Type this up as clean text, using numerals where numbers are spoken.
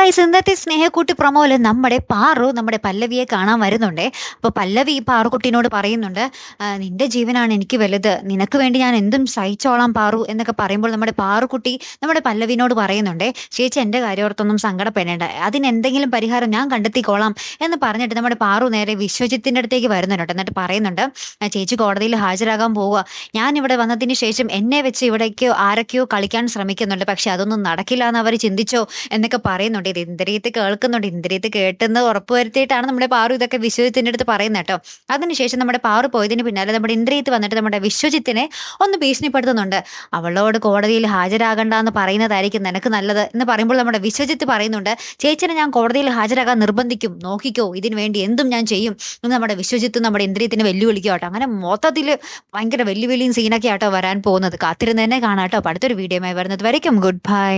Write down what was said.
Guys, ഇന്നത്തെ സ്നേഹക്കൂട്ട് പ്രൊമോയില് നമ്മുടെ പാറു നമ്മുടെ പല്ലവിയെ കാണാൻ വരുന്നുണ്ടേ. അപ്പോൾ പല്ലവി പാറുക്കുട്ടീനോട് പറയുന്നുണ്ട്, നിന്റെ ജീവനാണ് എനിക്ക് വലുത്, നിനക്ക് വേണ്ടി ഞാൻ എന്തും സഹിച്ചോളാം പാറു എന്നൊക്കെ പറയുമ്പോൾ നമ്മുടെ പാറുക്കുട്ടി നമ്മുടെ പല്ലവിനോട് പറയുന്നുണ്ടേ, ചേച്ചി എൻ്റെ കാര്യം ഓർത്തൊന്നും സങ്കടപ്പെടേണ്ട, അതിനെന്തെങ്കിലും പരിഹാരം ഞാൻ കണ്ടെത്തിക്കോളാം എന്ന് പറഞ്ഞിട്ട് നമ്മുടെ പാറു നേരെ വിശ്വജിത്തിൻ്റെ അടുത്തേക്ക് വരുന്നുണ്ട്. എന്നിട്ട് പറയുന്നുണ്ട്, ചേച്ചി കോടതിയിൽ ഹാജരാകാൻ പോവുക, ഞാൻ ഇവിടെ വന്നതിന് ശേഷം എന്നെ വെച്ച് ഇവിടേക്കോ ആരൊക്കെയോ കളിക്കാൻ ശ്രമിക്കുന്നുണ്ട്, പക്ഷെ അതൊന്നും നടക്കില്ല എന്ന് അവർ ചിന്തിച്ചോ എന്നൊക്കെ പറയുന്നുണ്ട്. ഇത് ഇന്ദ്രിയത്ത് കേൾക്കുന്നുണ്ട്. ഇന്ദ്രിയത്ത് കേട്ടെന്ന് ഉറപ്പുവരുത്തിയിട്ടാണ് നമ്മുടെ പാറു ഇതൊക്കെ വിശ്വജിത്തിന്റെ അടുത്ത് പറയുന്നത് കേട്ടോ. അതിനുശേഷം നമ്മുടെ പാറു പോയതിന് പിന്നാലെ നമ്മുടെ ഇന്ദ്രിയത്ത് വന്നിട്ട് നമ്മുടെ വിശ്വജിത്തിനെ ഒന്ന് ഭീഷണിപ്പെടുത്തുന്നുണ്ട്. അവളോട് കോടതിയിൽ ഹാജരാകണ്ട എന്ന് പറയുന്നതായിരിക്കും നിനക്ക് നല്ലത് എന്ന് പറയുമ്പോൾ നമ്മുടെ വിശ്വജിത്ത് പറയുന്നുണ്ട്, ചേച്ചിനെ ഞാൻ കോടതിയിൽ ഹാജരാകാൻ നിർബന്ധിക്കും, നോക്കിക്കോ, ഇതിനു വേണ്ടി എന്തും ഞാൻ ചെയ്യും എന്ന് നമ്മുടെ വിശ്വജിത്ത് നമ്മുടെ ഇന്ദ്രിയത്തിനെ വെല്ലുവിളിക്കുക കേട്ടോ. അങ്ങനെ മൊത്തത്തിൽ ഭയങ്കര വെല്ലുവിളിയും സീനൊക്കെ ആട്ടോ വരാൻ പോകുന്നത്. കാത്തിരുന്ന് തന്നെ കാണാട്ടോ. അടുത്തൊരു വീഡിയോയുമായി വരുന്നത് വരയ്ക്കും ഗുഡ് ബൈ.